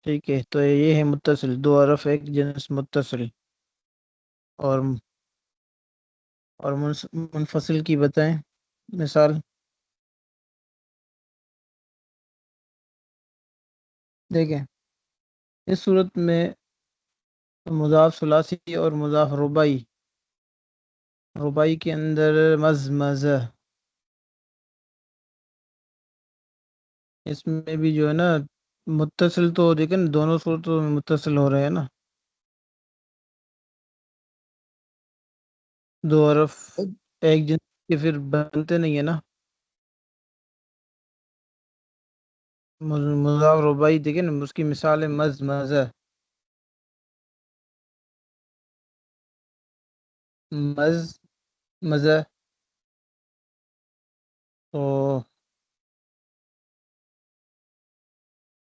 ٹھیک ہے، تو یہ ہے متصل، دو حرف ایک جنس متصل. اور منفصل کی بتائیں مثال. دیکھیں اس صورت میں مضاف ثلاثی اور مضاف رباعی. رباعی کے اندر مزمزہ، اس میں بھی جو ہے نا متصل، تو دیکھیں نا دونوں صورتوں میں متصل ہو رہے ہیں نا. دو حرف ایک جنس کے پھر بنتے نہیں ہے نا. مضاف رباعی دیکھیں نا، اس کی مثال ہے مزمزہ. مزہ. تو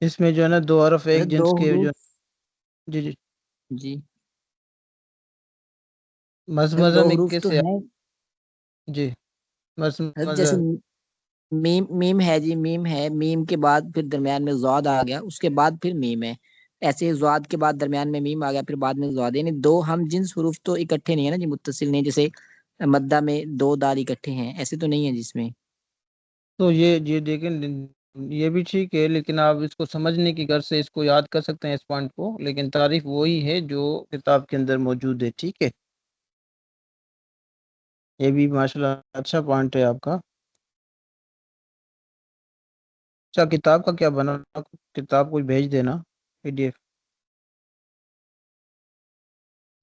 اس میں جو ہے نا دو حرف ایک دو جنس کے جو. حروف. جی جی. جی مزمزہ دو میں حروف تو کیسے؟ ہیں. جی مزمزہ. جیسے میم ہے جی، میم ہے، میم کے بعد پھر درمیان میں زاد آ گیا، اس کے بعد پھر میم ہے. ایسے زاد کے بعد درمیان میں میم آ گیا، پھر بعد میں زاد. یعنی دو ہم جنس حروف تو اکٹھے نہیں ہے نا جی، متصل نہیں. جیسے مدہ میں دو دال اکٹھے ہیں، ایسے تو نہیں ہے جس میں. تو یہ دیکھیں، یہ بھی ٹھیک ہے، لیکن آپ اس کو سمجھنے کی غرض سے اس کو یاد کر سکتے ہیں اس پوائنٹ کو، لیکن تعریف وہی ہے جو کتاب کے اندر موجود ہے. ٹھیک ہے، یہ بھی ماشاءاللہ اچھا پوائنٹ ہے آپ کا. اچھا، کتاب کا کیا بنا؟ کتاب کوئی بھیج دینا PDF.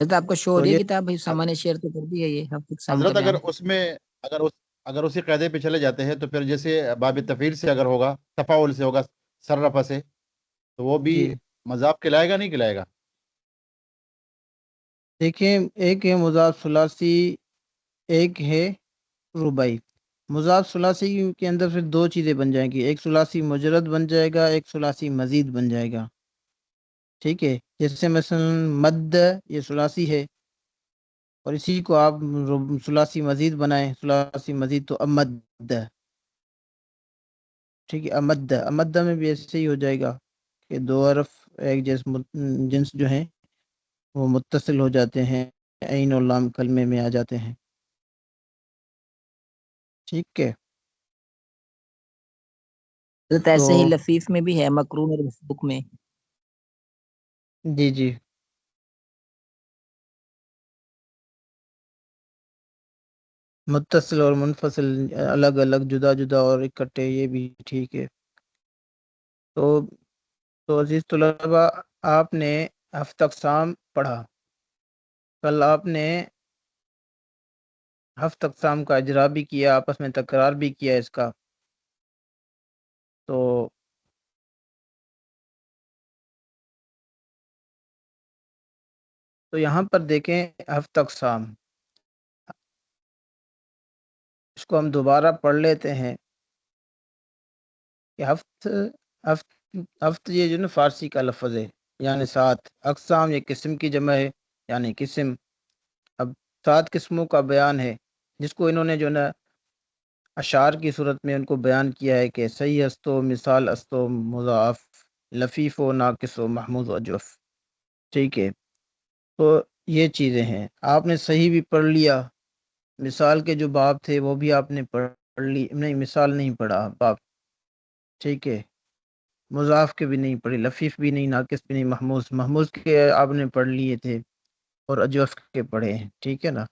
آپ کو شو ہو تو رہی ہے یہ کتاب بھائی؟ سامان شیئر تو کر دی ہے یہ حفظ اقسام کا حضرت اگر بیان. اس میں اگر اس اگر اسی قاعدے پہ چلے جاتے ہیں تو پھر جیسے باب تفعیل سے اگر ہوگا، تفاعل سے ہوگا، صرفہ سے، تو وہ بھی جی مذاق کہلائے گا نہیں کہلائے گا؟ دیکھیں، ایک ہے مضاف ثلاثی، ایک ہے رباعی. مضاف ثلاثی کے اندر پھر دو چیزیں بن جائیں گی، ایک ثلاثی مجرد بن جائے گا، ایک ثلاثی مزید بن جائے گا. ٹھیک ہے، جیسے مثلا مد، یہ ثلاثی ہے، اور اسی کو آپ ثلاثی مزید بنائیں، ثلاثی مزید تو امد. ٹھیک ہے، امدہ میں بھی ایسے ہی ہو جائے گا کہ دو حرف ایک جنس جو ہیں وہ متصل ہو جاتے ہیں، عین اور لام کلمے میں آ جاتے ہیں. ٹھیک ہے. ایسے ہی تو لفیف میں بھی ہے، مقرون اور مسبوق میں. جی جی، متصل اور منفصل الگ الگ، جدا جدا اور اکٹھے، یہ بھی ٹھیک ہے. تو عزیز طلباء، آپ نے ہفت اقسام پڑھا. کل آپ نے ہفت اقسام کا اجرا بھی کیا، آپس میں تکرار بھی کیا اس کا. تو یہاں پر دیکھیں ہفت اقسام، اس کو ہم دوبارہ پڑھ لیتے ہیں کہ ہفت ہفت یہ جو نا فارسی کا لفظ ہے، یعنی 7. اقسام یہ قسم کی جمع ہے، یعنی قسم. اب 7 قسموں کا بیان ہے، جس کو انہوں نے جو نا اشعار کی صورت میں ان کو بیان کیا ہے کہ صحیح استو، مثال استو، مضاعف، لفیف و ناقص و محمود و اجوف. ٹھیک ہے، تو یہ چیزیں ہیں. آپ نے صحیح بھی پڑھ لیا، مثال کے جو باب تھے وہ بھی آپ نے پڑھ لی، نہیں مثال نہیں پڑھا باب. ٹھیک ہے، مضاف کے بھی نہیں پڑھی، لفیف بھی نہیں، ناقص بھی نہیں، محموز کے آپ نے پڑھ لیے تھے، اور اجوف کے پڑھے ہیں. ٹھیک ہے نا؟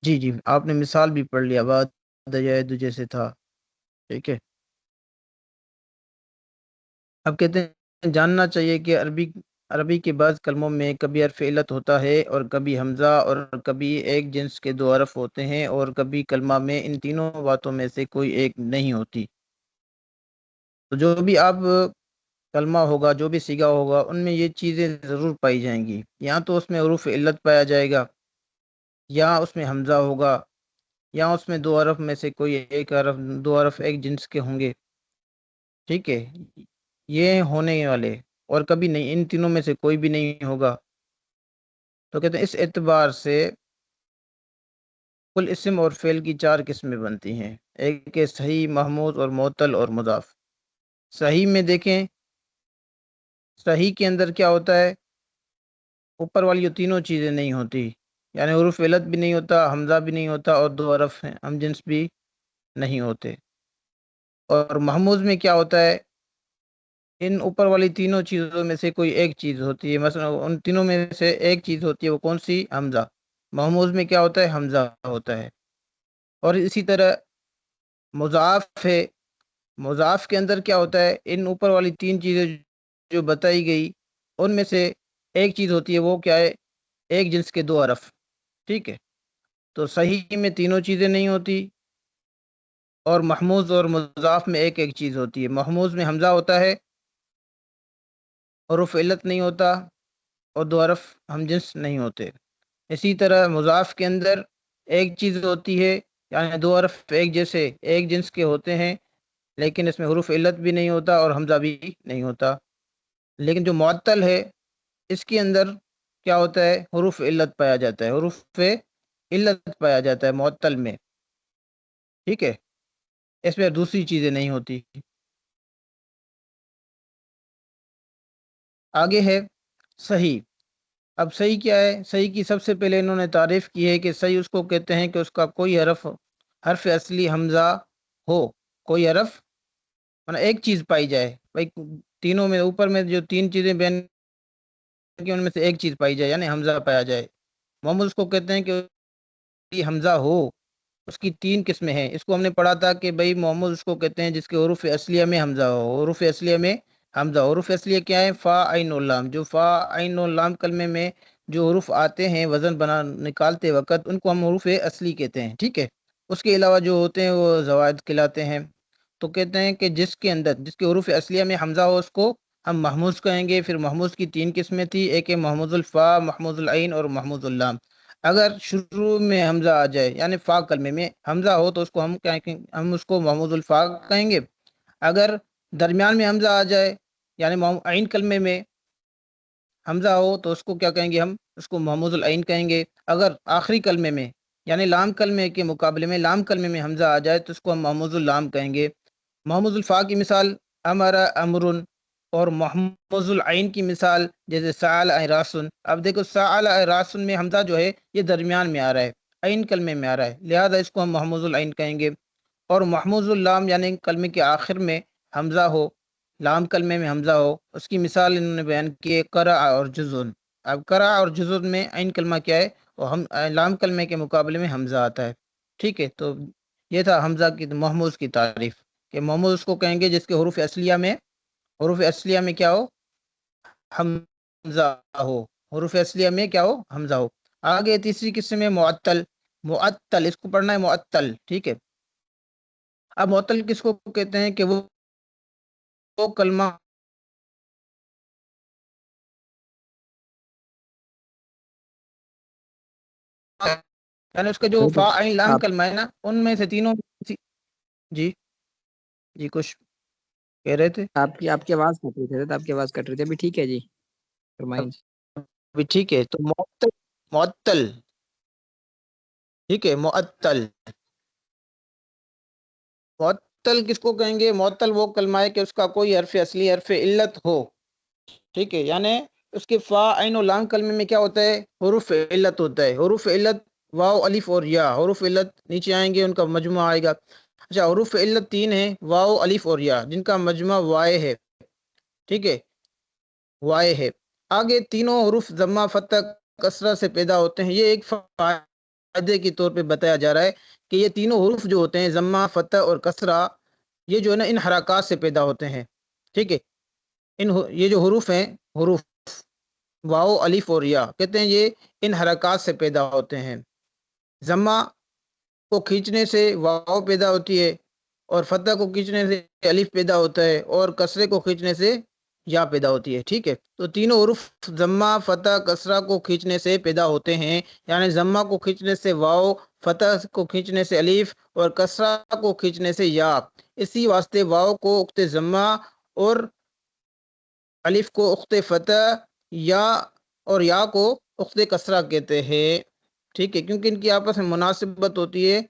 جی جی، آپ نے مثال بھی پڑھ لیا، بعد دجائے جیسے تھا. ٹھیک ہے، اب کہتے ہیں جاننا چاہیے کہ عربی کے بعض کلموں میں کبھی حرف علت ہوتا ہے، اور کبھی حمزہ، اور کبھی ایک جنس کے دو حرف ہوتے ہیں، اور کبھی کلمہ میں ان تینوں باتوں میں سے کوئی ایک نہیں ہوتی. تو جو بھی آپ کلمہ ہوگا، جو بھی صیغہ ہوگا، ان میں یہ چیزیں ضرور پائی جائیں گی. یا تو اس میں حروف علت پایا جائے گا، یا اس میں حمزہ ہوگا، یا اس میں دو حرف میں سے کوئی ایک حرف، دو حرف ایک جنس کے ہوں گے. ٹھیک ہے، یہ ہونے والے، اور کبھی نہیں، ان تینوں میں سے کوئی بھی نہیں ہوگا. تو کہتے ہیں اس اعتبار سے کل اسم اور فعل کی 4 قسمیں بنتی ہیں. ایک ہے صحیح، محمود اور معطل اور مضاف. صحیح میں دیکھیں صحیح کے اندر کیا ہوتا ہے، اوپر والی جو تینوں چیزیں نہیں ہوتی، یعنی حروف علت بھی نہیں ہوتا، حمزہ بھی نہیں ہوتا، اور دو حرف ہیں ہم جنس بھی نہیں ہوتے۔ اور محموز میں کیا ہوتا ہے، ان اوپر والی تینوں چیزوں میں سے کوئی ایک چیز ہوتی ہے، مثلا ان تینوں میں سے ایک چیز ہوتی ہے، وہ کون سی؟ حمزہ۔ محموز میں کیا ہوتا ہے؟ حمزہ ہوتا ہے۔ اور اسی طرح مضاف ہے، مضاف کے اندر کیا ہوتا ہے، ان اوپر والی تین چیزیں جو بتائی گئی ان میں سے ایک چیز ہوتی ہے، وہ کیا ہے؟ ایک جنس کے دو حرف، ٹھیک ہے۔ تو صحیح میں تینوں چیزیں نہیں ہوتی، اور محموز اور مضاف میں ایک ایک چیز ہوتی ہے۔ محموز میں حمزہ ہوتا ہے، حروف علت نہیں ہوتا، اور دو حرف ہم جنس نہیں ہوتے۔ اسی طرح مضاف کے اندر ایک چیز ہوتی ہے، یعنی دو حرف ایک جیسے ایک جنس کے ہوتے ہیں، لیکن اس میں حروف علت بھی نہیں ہوتا اور حمزہ بھی نہیں ہوتا۔ لیکن جو معطل ہے، اس کے اندر کیا ہوتا ہے؟ حروف علت پایا جاتا ہے، حروف علت پایا جاتا ہے معطل میں، ٹھیک ہے۔ اس میں دوسری چیزیں نہیں ہوتی۔ آگے ہے صحیح۔ اب صحیح کیا ہے؟ صحیح کی سب سے پہلے انہوں نے تعریف کی ہے کہ صحیح اس کو کہتے ہیں کہ اس کا کوئی حرف اصلی حمزہ ہو، کوئی حرف ایک چیز پائی جائے، بھائی تینوں میں اوپر میں جو تین چیزیں بیان کی ان میں سے ایک چیز پائی جائے، یعنی حمزہ پایا جائے۔ محمد اس کو کہتے ہیں کہ حمزہ ہو۔ اس کی تین قسمیں ہیں، اس کو ہم نے پڑھا تھا کہ بھائی محمد اس کو کہتے ہیں جس کے حروف اصلیہ میں حمزہ ہو۔ حروف اصلیہ میں حمزہ، حروف اصلیہ کیا ہے؟ فا عین اللام۔ جو فا عین اللام کلمے میں جو حروف آتے ہیں وزن نکالتے وقت، ان کو ہم حروف اصلی کہتے ہیں، ٹھیک ہے۔ اس کے علاوہ جو ہوتے ہیں وہ زوائد کہلاتے ہیں۔ تو کہتے ہیں کہ جس کے حروف اصلیہ میں حمزہ ہو، اس کو ہم محموز کہیں گے۔ پھر محموز کی تین قسمیں تھی، ایک ہے محموز الفا، محموز العین اور محموز اللام۔ اگر شروع میں حمزہ آ جائے، یعنی فا کلمے میں حمزہ ہو، تو اس کو ہم اس کو محموز الفا کہیں گے۔ اگر درمیان میں حمزہ آ جائے، یعنی عین کلمے میں حمزہ ہو، تو اس کو کیا کہیں گے؟ ہم اس کو محموز العین کہیں گے۔ اگر آخری کلمے میں، یعنی لام کلمے کے مقابلے میں لام کلمے میں حمزہ آ جائے، تو اس کو ہم محموز اللام کہیں گے۔ محموز الفا کی مثال امر امرن، اور محموز العین کی مثال جیسے سعال راسن۔ اب دیکھو سعال راسن میں حمزہ جو ہے یہ درمیان میں آ رہا ہے، عین کلمے میں آ رہا ہے، لہذا اس کو ہم محموز العین کہیں گے۔ اور محموز اللام یعنی کلمے کے آخر میں حمزہ ہو، لام کلمے میں حمزہ ہو، اس کی مثال انہوں نے بیان کی ہے قرأ اور جزن۔ اب قرأ اور جزن میں عین کلمہ کیا ہے؟ اور لام کلمے کے مقابلے میں حمزہ آتا ہے، ٹھیک ہے۔ تو یہ تھا حمزہ کی محموز کی تعریف، کہ محموز اس کو کہیں گے جس کے حروف اصلیہ میں کیا ہو؟ حمزہ ہو، حروف اصلیہ میں کیا ہو؟ حمزہ ہو۔ آگے تیسری قسم ہے معطل۔ معطل اس کو پڑھنا ہے، معطل، ٹھیک ہے۔ اب معطل کس کو کہتے ہیں؟ کہ وہ کلمہ یعنی اس کا جو فا عین لام کلمہ ہے نا، ان میں سے تینوں جی جی کچھ کہہ رہے تھے آپ کی آواز کٹ رہی تھی، آپ کی آواز کٹ رہی تھی، ابھی ٹھیک ہے جی، فرمائیں۔ ابھی ٹھیک ہے۔ تو معطل ٹھیک ہے، معطل کس کو کہیں گے؟ معطل وہ کلمہ ہے کہ اس کا کوئی حرف اصلی حرف علت ہو، ٹھیک ہے۔ یعنی اس کے فا عین و لام کلمے میں کیا ہوتا ہے؟ حروف علت ہوتا ہے۔ حروف علت واو الف اور یا، حروف علت نیچے آئیں گے، ان کا مجموعہ آئے گا۔ اچھا، حروف علت تین ہیں، واو الف اور یا، جن کا مجموعہ وائے ہے، ٹھیک ہے، وائے ہے۔ آگے تینوں حروف ضمہ فتح کسرہ سے پیدا ہوتے ہیں۔ یہ ایک فائدے کے طور پہ بتایا جا رہا ہے کہ یہ تینوں حروف جو ہوتے ہیں ضمہ فتح اور کسرہ، یہ جو ہے نا ان حرکات سے پیدا ہوتے ہیں، ٹھیک ہے۔ یہ جو حروف ہیں، حروف واو الف اور یا، کہتے ہیں یہ ان حرکات سے پیدا ہوتے ہیں۔ ضمہ کو کھینچنے سے واو پیدا ہوتی ہے، اور فتح کو کھینچنے سے الف پیدا ہوتا ہے، اور کسرے کو کھینچنے سے یا پیدا ہوتی ہے، ٹھیک ہے۔ تو تینوں حروف ضمہ فتح کسرہ کو کھینچنے سے پیدا ہوتے ہیں، یعنی ضمہ کو کھینچنے سے واو، فتح کو کھینچنے سے الف، اور کسرہ کو کھینچنے سے یا۔ اسی واسطے واو کو اخت ضمہ اور الف کو اخت فتح، یا اور یا کو اخت کسرہ کہتے ہیں، ٹھیک ہے، کیونکہ ان کی آپس میں مناسبت ہوتی ہے،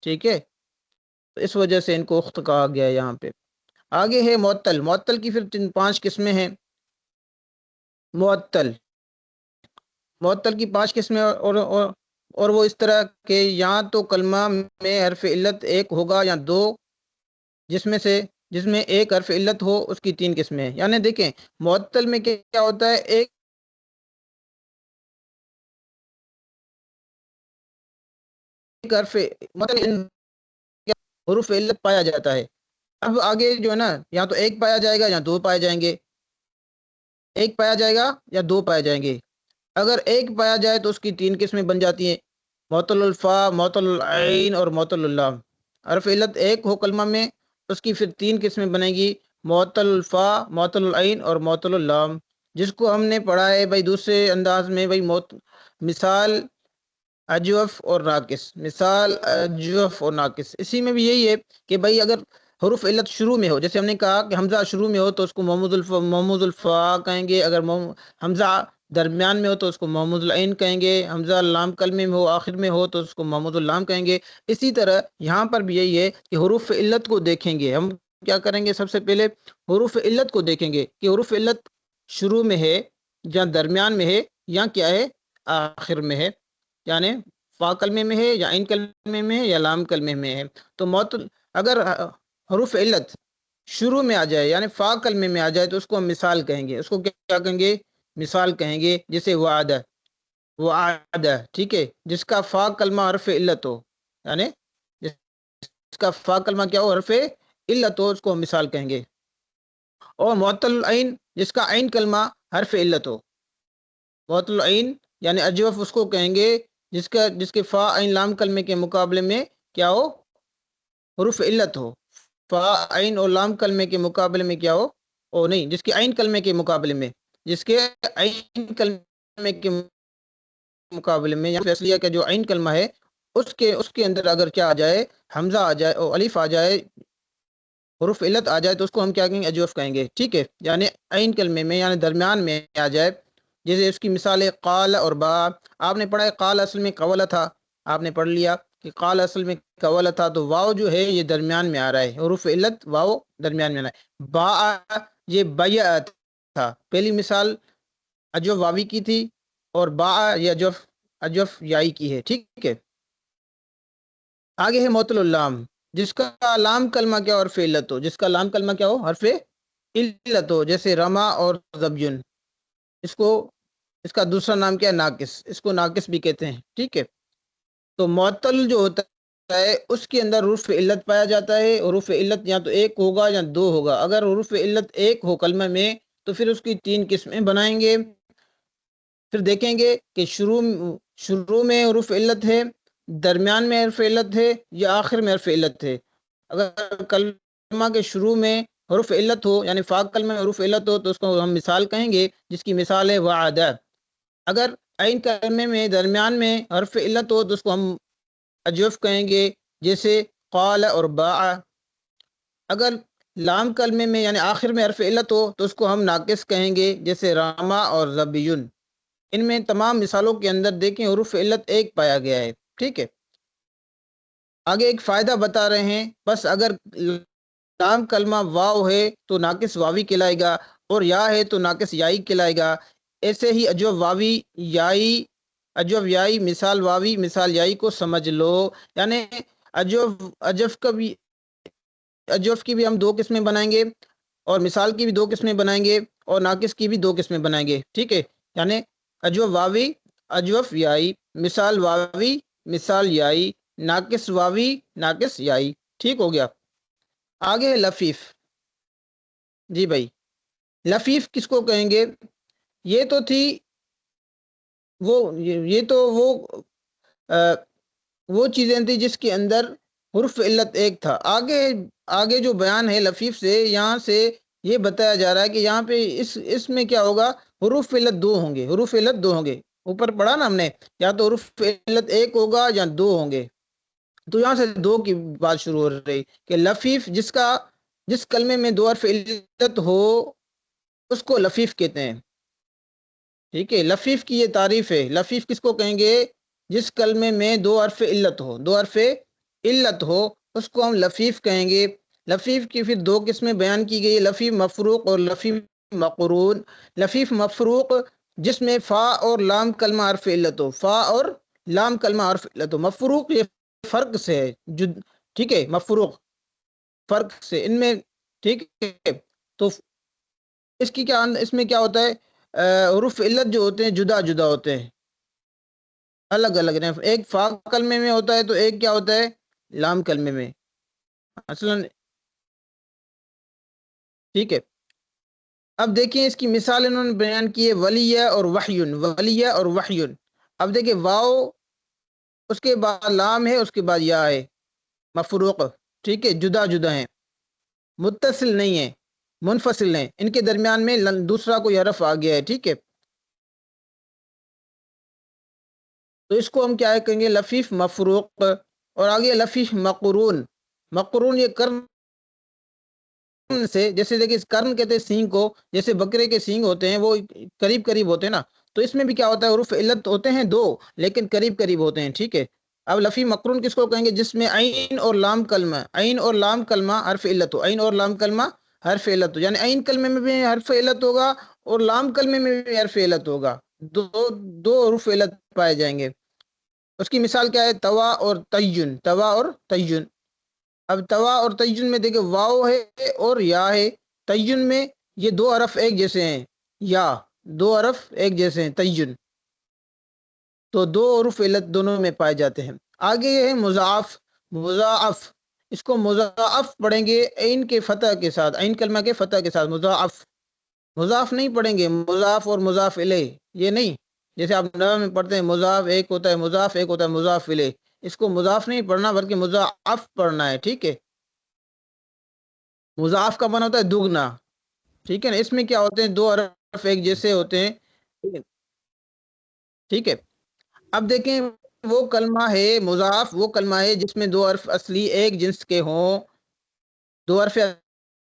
ٹھیک ہے، تو اس وجہ سے ان کو اخت کہا گیا ہے یہاں پہ۔ آگے ہے معطل۔ معطل کی پھر 5 قسمیں ہیں۔ معطل کی 5 قسمیں اور وہ اس طرح کہ یا تو کلمہ میں حرف علت ایک ہوگا یا دو، جس میں ایک حرف علت ہو، اس کی 3 قسمیں. یعنی دیکھیں معطل میں کیا ہوتا ہے، ایک حرف حروف علت پایا جاتا ہے. اب آگے جو ہے نا، یا تو ایک پایا جائے گا یا دو پائے جائیں گے، ایک پایا جائے گا یا دو پائے جائیں گے. اگر ایک پایا جائے تو اس کی 3 قسمیں بن جاتی ہیں، معطل الفا، معطل العین اور معطل اللام. حرف علت ایک ہو کلمہ میں، اس کی پھر 3 قسمیں بنے گی، معطل الفا، معطل العین اور معطل اللام، جس کو ہم نے پڑھا ہے بھائی دوسرے انداز میں بھائی مثال اجوف اور ناقص، مثال اجوف اور ناقص. اسی میں بھی یہی ہے کہ بھائی اگر حروف علت شروع میں ہو، جیسے ہم نے کہا کہ حمزہ شروع میں ہو تو اس کو محمود الفا کہیں گے، اگر حمزہ درمیان میں ہو تو اس کو محمود العین کہیں گے، حمزہ لام کلمے میں ہو آخر میں ہو تو اس کو محمود اللام کہیں گے. اسی طرح یہاں پر بھی یہی ہے کہ حروف علت کو دیکھیں گے. ہم کیا کریں گے، سب سے پہلے حروف علت کو دیکھیں گے کہ حروف علت شروع میں ہے یا درمیان میں ہے یا کیا ہے، آخر میں ہے، یعنی فا کلمے میں ہے یا عین کلمے میں ہے یا لام کلمے میں ہے. تو اگر حروف علت شروع میں آ جائے یعنی فا کلمے میں آ جائے تو اس کو ہم مثال کہیں گے. اس کو کیا کہیں گے، مثال کہیں گے. جیسے وعدہ، ٹھیک ہے، جس کا فا کلمہ حرف علت ہو، یعنی جس کا فا کلمہ کیا ہو، حرف علت ہو، اس کو ہم مثال کہیں گے. اور معطل العین، جس کا عین کلمہ حرف علت ہو، معطل العین یعنی اجوف اس کو کہیں گے جس کے فا عین لام کلمے کے مقابلے میں کیا ہو، حروف علت ہو. فا عین اور لام کلمے کے مقابلے میں کیا ہو، او نہیں، جس کے عین کلمے کے مقابلے میں، جس کے عین کلمے کے مقابلے میں یا فیصلیہ کا جو عین کلمہ ہے اس کے اندر اگر کیا آ جائے، حمزہ آ جائے اور الف آ جائے، حروف علت آ جائے، تو اس کو ہم کیا کہیں گے، اجوف کہیں گے. ٹھیک ہے، یعنی عین کلمے میں یعنی درمیان میں آ جائے. جیسے اس کی مثال ہے قال اور با. آپ نے پڑھا ہے قال اصل میں قول تھا، آپ نے پڑھ لیا کہ قال اصل میں قول تھا، تو واو جو ہے یہ درمیان میں آ رہا ہے، حروف علت واو درمیان میں آ رہا ہے. با یہ بیع تھا، پہلی مثال اجوف واوی کی تھی، اور با یہ اجوف یائی کی ہے. ٹھیک ہے، آگے ہے معطل اللام، جس کا لام کلمہ کیا حرف علت ہو، جس کا لام کلمہ کیا ہو، حرف علت ہو. جیسے رما اور زبیون، اس کا دوسرا نام کیا ہے، ناقص، اس کو ناقص بھی کہتے ہیں. ٹھیک ہے، تو معطل جو ہوتا ہے اس کے اندر حروف علت پایا جاتا ہے. حروف علت یا تو ایک ہوگا یا دو ہوگا. اگر حروف علت ایک ہو کلمہ میں تو پھر اس کی 3 قسمیں بنائیں گے. پھر دیکھیں گے کہ شروع میں حروف علت ہے، درمیان میں حرف علت ہے یا آخر میں حرف علت ہے. اگر کلمہ کے شروع میں حروف علت ہو یعنی فا کلمہ میں حروف علت ہو تو اس کو ہم مثال کہیں گے، جس کی مثال ہے وعدہ. اگر عین کلمے میں درمیان میں حرف علت ہو تو اس کو ہم اجوف کہیں گے، جیسے قال اور باع. اگر لام کلمے میں یعنی آخر میں حرف علت ہو تو اس کو ہم ناقص کہیں گے، جیسے راما اور زبیون. ان میں تمام مثالوں کے اندر دیکھیں حروف علت ایک پایا گیا ہے. ٹھیک ہے، آگے ایک فائدہ بتا رہے ہیں، بس اگر لام کلمہ واو ہے تو ناقص واوی کہلائے گا، اور یا ہے تو ناقص یائی کہلائے گا. ایسے ہی اجوف واوی یائی، اجوف یائی مثال واوی مثال یائی کو سمجھ لو. یعنی اجوف کی بھی ہم 2 قسمیں بنائیں گے، اور مثال کی بھی 2 قسمیں بنائیں گے، اور ناقص کی بھی 2 قسمیں بنائیں گے. ٹھیک ہے، یعنی اجوف واوی، اجوف یائی، مثال واوی مثال یائی، ناقص واوی ناقص یائی. ٹھیک ہو گیا. آگے لفیف. جی بھائی، لفیف کس کو کہیں گے، یہ تو تھی وہ چیزیں تھی جس کے اندر حرف علت ایک تھا. آگے جو بیان ہے لفیف سے، یہاں سے یہ بتایا جا رہا ہے کہ یہاں پہ اس میں کیا ہوگا، حروف علت 2 ہوں گے. حروف علت 2 ہوں گے، اوپر پڑھا نا ہم نے، یا تو حروف علت 1 ہوگا یا 2 ہوں گے. تو یہاں سے 2 کی بات شروع ہو رہی کہ لفیف جس کلمے میں 2 حرف علت ہو اس کو لفیف کہتے ہیں. ٹھیک ہے، لفیف کی یہ تعریف ہے. لفیف کس کو کہیں گے، جس کلمے میں 2 حرف علت ہو اس کو ہم لفیف کہیں گے. لفیف کی پھر 2 قسمیں بیان کی گئی، لفیف مفروق اور لفیف مقرون، لفیف مفروق جس میں فا اور لام کلمہ حرف علت ہو، فا اور لام کلمہ حرف علت ہو. مفروق یہ فرق سے ہے، ٹھیک ہے، مفروق فرق سے ان میں، ٹھیک ہے. تو اس کی کیا، اس میں کیا ہوتا ہے، حروف علت جو ہوتے ہیں جدا جدا ہوتے ہیں، الگ الگ ہیں. ایک فا کلمے میں ہوتا ہے تو ایک کیا ہوتا ہے لام کلمے میں مثلا، ٹھیک ہے. اب دیکھیں اس کی مثال انہوں نے بیان کی ہے، ولیہ اور وحیون، ولیہ اور وحیون. اب دیکھیں واو، اس کے بعد لام ہے، اس کے بعد یا ہے، مفروق، ٹھیک ہے، جدا جدا ہیں، متصل نہیں ہے، منفصل ہیں، ان کے درمیان میں دوسرا کوئی حرف آ گیا ہے، ٹھیک ہے. تو اس کو ہم کیا کہیں گے، لفیف مفروق. اور آگے لفیف مقرون. مقرون یہ کرن سے، جیسے دیکھیں کرن کہتے ہیں سینگ کو، جیسے بکرے کے سینگ ہوتے ہیں وہ قریب قریب ہوتے ہیں نا، تو اس میں بھی کیا ہوتا ہے حروف علت ہوتے ہیں دو لیکن قریب قریب ہوتے ہیں، ٹھیک ہے. اب لفی مقرون کس کو کہیں گے، جس میں عین اور لام کلمہ، عین اور لام کلمہ حرف علت ہو، عین اور لام کلمہ حرف علت ہو، یعنی عین کلمے میں بھی حرف علت ہوگا اور لام کلمے میں بھی حرف علت ہوگا، دو حروف علت پائے جائیں گے. اس کی مثال کیا ہے، توا اور تیجن، توا اور تیجن. اب توا اور تیجن میں دیکھیں واو ہے اور یا ہے، تیجن میں یہ دو حرف ایک جیسے ہیں، یا دو حرف ایک جیسے ہیں تیجن، تو دو حروف علت دونوں میں پائے جاتے ہیں. آگے یہ ہے مضاعف. مضاعف اس کو مضاعف پڑھیں گے عین کے فتح کے ساتھ، عین کلمہ کے فتح کے ساتھ مضاعف. مضاف نہیں پڑھیں گے مضاف اور مضاف الیہ، یہ نہیں، جیسے آپ نحو میں پڑھتے ہیں مضاف ایک ہوتا ہے مضاف، ایک ہوتا ہے مضاف الیہ. اس کو مضاف نہیں پڑھنا بلکہ مضاعف پڑھنا ہے، ٹھیک ہے. مضاعف کا معنی ہوتا ہے دگنا، ٹھیک ہے نا. اس میں کیا ہوتے ہیں دو حرف ایک جیسے ہوتے ہیں، ٹھیک ہے. اب دیکھیں وہ کلمہ ہے مضاعف، وہ کلمہ ہے جس میں دو حرف اصلی ایک جنس کے ہوں، دو حرف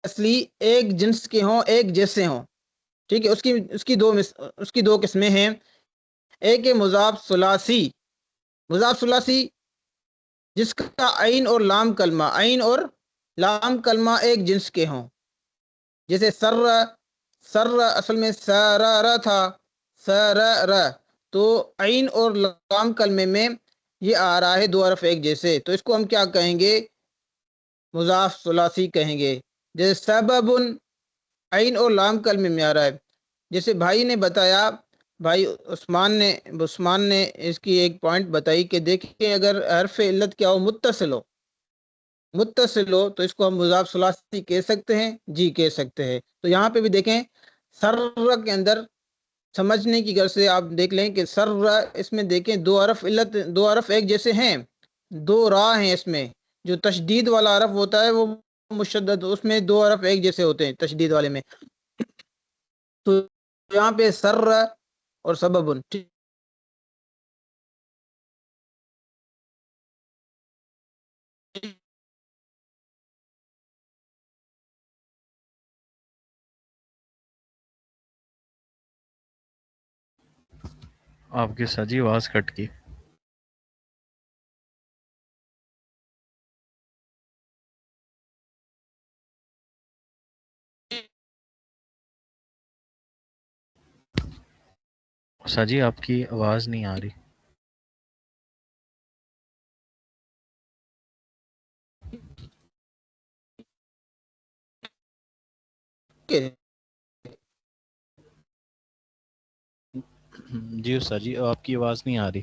اصلی ایک جنس کے ہوں، ایک جیسے ہوں، ٹھیک ہے. اس کی دو قسمیں ہیں. ایک ہے مضاف ثلاثی. مضاف ثلاثی جس کا عین اور لام کلمہ، عین اور لام کلمہ ایک جنس کے ہوں، جیسے سر، سر اصل میں سرر تھا، سرر، تو عین اور لام کلمے میں یہ آ رہا ہے دو حرف ایک جیسے، تو اس کو ہم کیا کہیں گے، مضاف ثلاثی کہیں گے. جیسے سبب، عین اور لام کلمے میں آ رہا ہے. جیسے بھائی نے بتایا، بھائی عثمان نے اس کی ایک پوائنٹ بتائی کہ دیکھیں اگر حرف علت کیا ہو، متصل ہو، متصل ہو تو اس کو ہم مضاف ثلاثی کہہ سکتے ہیں، جی کہہ سکتے ہیں. تو یہاں پہ بھی دیکھیں سر کے اندر سمجھنے کی غرض سے آپ دیکھ لیں کہ سر، اس میں دیکھیں دو حرف علت، دو حرف ایک جیسے ہیں، دو را ہیں. اس میں جو تشدید والا حرف ہوتا ہے وہ مشدد، اس میں دو حرف ایک جیسے ہوتے ہیں تشدید والے میں. تو یہاں پہ سر اور سبب، آپ کی سجی آواز کٹ گئی. سجی آپ کی آواز نہیں آ رہی. جی استاد جی آپ کی آواز نہیں آ رہی.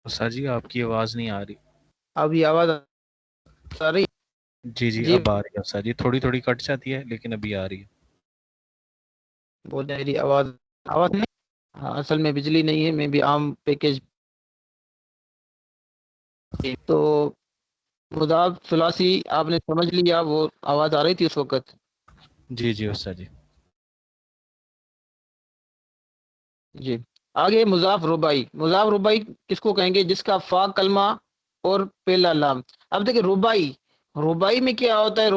استاد جی آپ کی آواز نہیں آ رہی. اب یہ آواز آ رہی؟ جی جی اب آ رہی ہے استاد جی، تھوڑی تھوڑی کٹ جاتی ہے لیکن ابھی آ رہی ہے. بول میری آواز نہیں، ہاں اصل میں بجلی نہیں ہے، میں بھی عام پیکج تو مضاف ثلاثی آپ نے سمجھ لیا، وہ آواز آ رہی تھی اس وقت؟ جی جی استاد جی. جی. آگے مضاف ربائی. مضاف ربائی کس کو کہیں گے؟ جس کا فا کلمہ اور پہلا لام. اب دیکھیں ربائی، ربائی میں کیا ہوتا ہے؟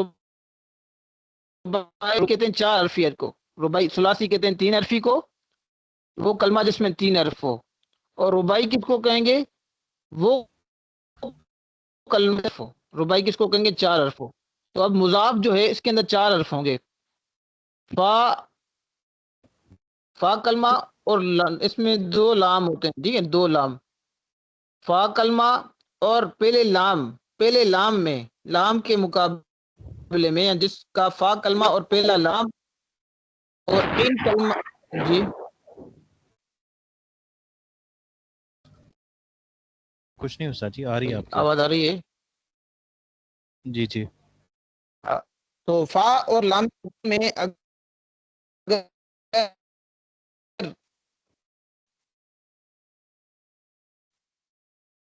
ربائی کہتے ہیں چار حرفیت کو، ربائی. ثلاثی کہتے ہیں تین حرفی کو، وہ کلمہ جس میں تین حرف ہو. اور ربائی کس کو کہیں گے؟ وہ کلمہ ہو. ربائی کس کو کہیں گے؟ چار حرف ہو. تو اب مضاف جو ہے اس کے اندر چار حرف ہوں گے. فا، فا کلمہ اور اس میں دو لام ہوتے ہیں. ٹھیک ہے، دو لام. فا کلمہ اور پہلے لام، پہلے لام میں، لام کے مقابلے میں جس کا فا کلمہ اور پہلا لام اور ان کلمہ. جی کچھ نہیں استاد جی، آ رہی ہے آپ کی. آواز آ رہی ہے؟ جی جی. تو فا اور لام میں اگر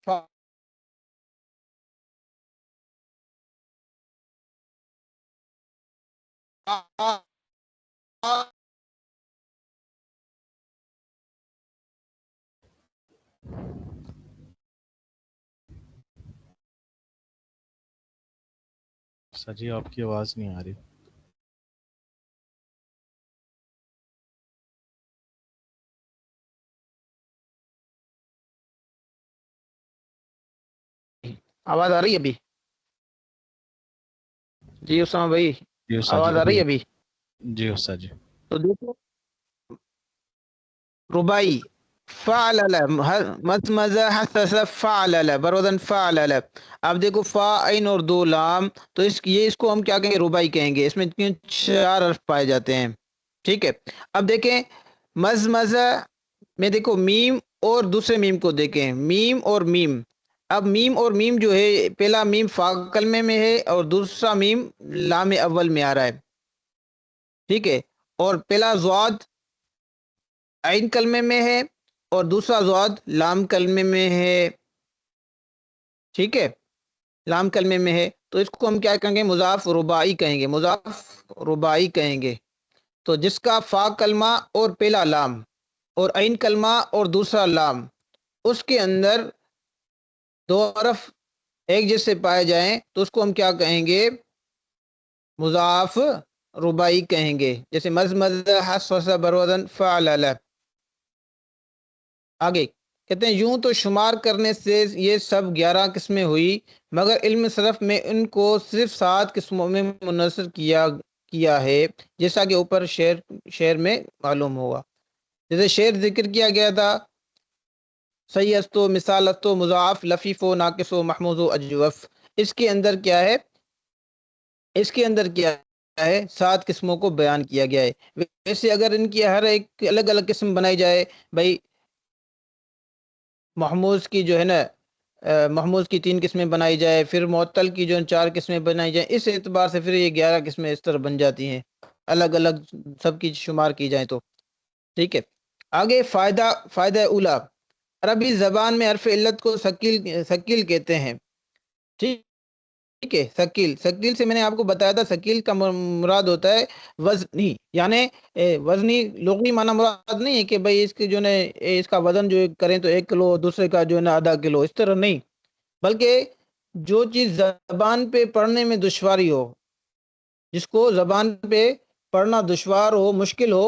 فا استاد جی آپ کی آواز نہیں آ رہی. آواز آ رہی ہے ابھی؟ جی اسامہ بھائی جی استاد جی آواز آ رہی ابھی. ہے ابھی؟ جی استاد جی. تو دیکھو ربائی فعلل، مزمزہ حسس فعلل بروزن فعلل. اب دیکھو فا عین اور دو لام، تو اس کو ہم کیا کہیں گے؟ ربائی کہیں گے. اس میں چار حرف پائے جاتے ہیں. ٹھیک ہے. اب دیکھیں مزمزہ میں دیکھو میم اور دوسرے میم کو دیکھیں، میم اور میم. اب میم اور میم جو ہے، پہلا میم فا کلمے میں ہے اور دوسرا میم لام اول میں آ رہا ہے. ٹھیک ہے. اور پہلا ضاد عین کلمے میں ہے اور دوسرا ضاد لام کلمے میں ہے. ٹھیک ہے، لام کلمے میں ہے. تو اس کو ہم کیا کہیں گے؟ مضاف ربائی کہیں گے. مضاف ربائی کہیں گے. تو جس کا فا کلمہ اور پہلا لام اور عین کلمہ اور دوسرا لام، اس کے اندر دو حرف ایک جیسے پائے جائیں تو اس کو ہم کیا کہیں گے؟ مضاف ربائی کہیں گے. جیسے مزمز حسس بروزن فعلل. آگے کہتے ہیں یوں تو شمار کرنے سے یہ سب 11 قسمیں ہوئی، مگر علم صرف میں ان کو صرف 7 قسموں میں منحصر کیا ہے، جیسا کہ اوپر شعر میں معلوم ہوگا. جیسے شعر ذکر کیا گیا تھا، صحیح استو، مثال استو، مضاف، لفیف و ناقص و محموز و اجوف. اس کے اندر کیا ہے؟ اس کے اندر کیا ہے؟ 7 قسموں کو بیان کیا گیا ہے. ویسے اگر ان کی ہر ایک الگ الگ قسم بنائی جائے، بھائی محموز کی جو ہے نا، محموز کی 3 قسمیں بنائی جائے، پھر معطل کی جو 4 قسمیں بنائی جائیں، اس اعتبار سے پھر یہ 11 قسمیں اس طرح بن جاتی ہیں، الگ الگ سب کی شمار کی جائیں تو. ٹھیک ہے. آگے فائدہ اولا. عربی زبان میں حرف علت کو ثقیل کہتے ہیں. ٹھیک ہے. ثقیل سے میں نے آپ کو بتایا تھا، ثقیل کا مراد ہوتا ہے وزنی. یعنی وزنی لغوی معنی مراد نہیں ہے کہ بھئی اس کی جو ہے اس کا وزن جو کریں تو 1 کلو، دوسرے کا جو ہے نا ½ کلو، اس طرح نہیں. بلکہ جو چیز زبان پہ پڑھنے میں دشواری ہو، جس کو زبان پہ پڑھنا دشوار ہو، مشکل ہو،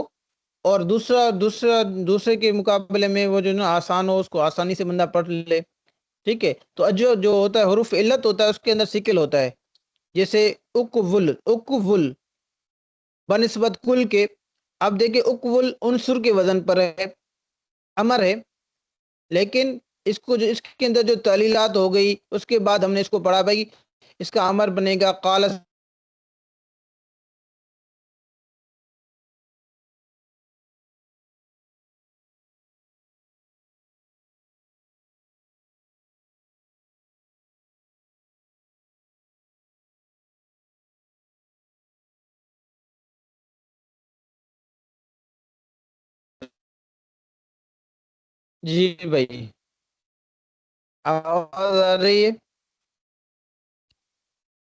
اور دوسرے کے مقابلے میں وہ جو ہے نا آسان ہو، اس کو آسانی سے بندہ پڑھ لے. ٹھیک ہے. تو جو ہوتا ہے حروف علت ہوتا ہے، اس کے اندر ثقل ہوتا ہے. جیسے اکول بنسبت کل کے. اب دیکھیں اکول عنصر کے وزن پر ہے، امر ہے، لیکن اس کے اندر جو تعلیلات ہو گئی، اس کے بعد ہم نے اس کو پڑھا بھائی اس کا امر بنے گا قال. جی بھائی آواز آ رہی ہے؟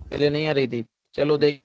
پہلے نہیں آ رہی تھی. چلو دیکھ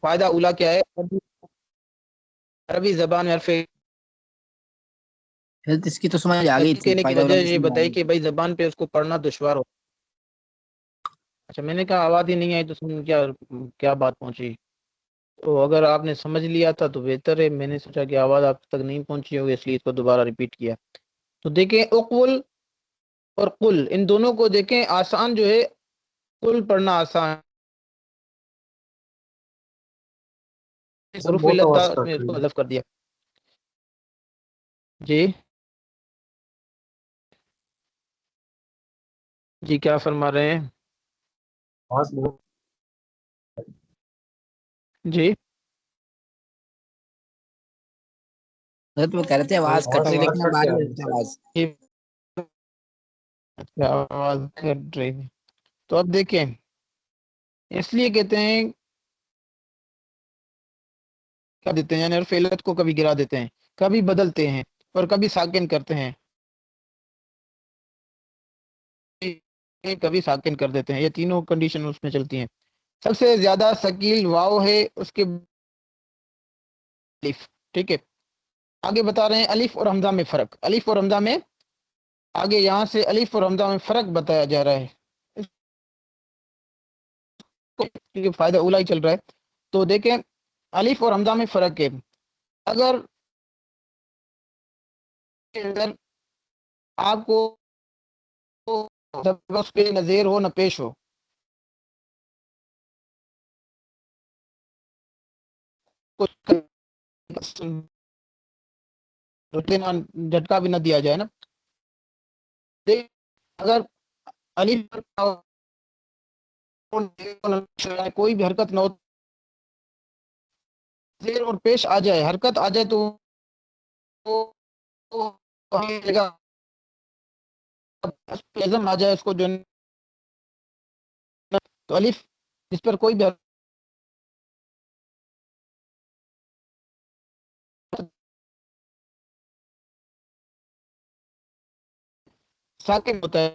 فائدہ اولا کیا ہے؟ عربی زبان میں حرف حضرت اس کی تو سمجھ آ گئی تھی, کہنے کی فائدہ وجہ والا کی یہ سمجھ آ بتائی گئی. کہ بھائی زبان پہ اس کو پڑھنا دشوار ہو. اچھا میں نے کہا آواز ہی نہیں آئی تو کیا بات پہنچی. تو اگر آپ نے سمجھ لیا تھا تو بہتر ہے. میں نے سوچا کہ آواز آپ تک نہیں پہنچی ہوگی اس لیے اس کو دوبارہ ریپیٹ کیا. تو دیکھیں اقول اور قل ان دونوں کو دیکھیں, آسان جو ہے قل پڑھنا آسان, حروف علت تھا اس میں اس کو حذف کر دیا. جی جی کیا فرما رہے ہیں جی؟ حضرت وہ کہہ رہے تھے آواز کٹ رہی, لیکن اب آ رہی ہے آواز. اچھا آواز کٹ رہی ہے. تو اب دیکھیں اس لیے کہتے ہیں کیا دیتے ہیں, یعنی حرف علت کو کبھی گرا دیتے ہیں, کبھی بدلتے ہیں اور کبھی ساکن کرتے ہیں, کبھی ساکن کر دیتے ہیں. یہ تینوں کنڈیشن اس میں چلتی ہیں. سب سے زیادہ ثقیل واو ہے, اس کے الف. ٹھیک ہے, آگے بتا رہے ہیں الف اور حمزہ میں فرق. الف اور حمزہ میں آگے یہاں سے الف اور حمزہ میں فرق بتایا جا رہا ہے کیونکہ فائدہ اولا ہی چل رہا ہے. تو دیکھیں الف اور حمزہ میں فرق ہے. اگر آپ کو اس پہ نظیر ہو نہ پیش ہو, جھٹکا بھی نہ دیا جائے نا. اگر الف کوئی بھی حرکت نہ ہو, زیر اور پیش آ جائے, حرکت آ جائے تو آ جائے اس کو جو تو الف جس پر کوئی بھی ساکن ہوتا ہے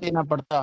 دینا پڑتا.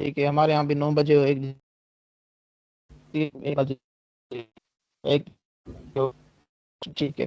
ٹھیک ہے, ہمارے یہاں بھی 9 بجے ایک ٹھیک ہے.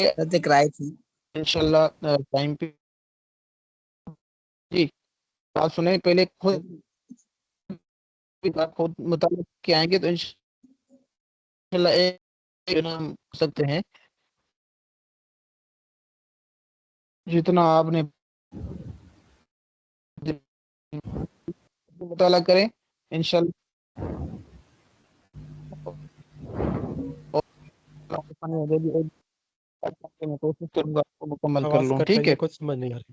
حضرت کرائے تھی. انشاءاللہ ٹائم پہ جی بات سنیں پہلے خود مطالعہ کے آئیں گے تو انشاءاللہ ایک نام سکتے ہیں جتنا آپ نے مطالعہ کریں انشاءاللہ میں کوشش کروں گا آپ کو مکمل کر لوں. ٹھیک ہے کچھ سمجھ نہیں آ رہی.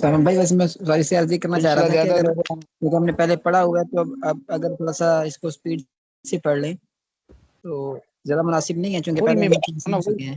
سلام بھائی, ویسے میں سوری سے عرضی کرنا چاہ رہا سلسلہ تھا کہ زیادہ اگر کیونکہ ہم نے پہلے پڑھا ہوا ہے تو اب اگر تھوڑا سا اس کو سپیڈ سے پڑھ لیں تو زیادہ مناسب نہیں ہے, چونکہ وہی پہلے میں ہم سمجھ چکے ہیں.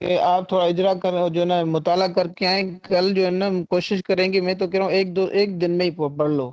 کہ آپ تھوڑا اجرا کر جو ہے نا مطالعہ کر کے آئیں. کل جو ہے نا کوشش کریں گے, میں تو کہہ رہا ہوں ایک دن میں ہی پڑھ لو,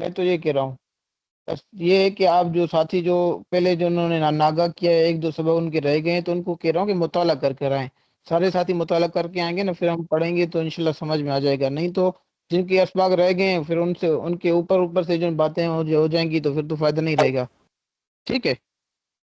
میں تو یہ کہہ رہا ہوں بس یہ ہے کہ آپ جو ساتھی جو پہلے جو انہوں نے ناگا کیا ہے, ایک دو سبق ان کے رہ گئے ہیں, تو ان کو کہہ رہا ہوں کہ مطالعہ کر کے آئیں. سارے ساتھی مطالعہ کر کے آئیں گے نا, پھر ہم پڑھیں گے تو انشاءاللہ سمجھ میں آ جائے گا. نہیں تو جن کے اسباق رہ گئے ہیں پھر ان کے اوپر سے جو باتیں ہو جائیں گی تو پھر تو فائدہ نہیں رہے گا. ٹھیک ہے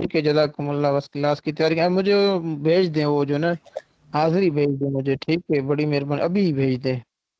ٹھیک ہے, جزاکم اللہ. بس کلاس کی تیاری مجھے بھیج دیں, وہ جو نا حاضری بھیج دیں مجھے. ٹھیک ہے, بڑی مہربانی, ابھی بھیج دیں.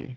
جی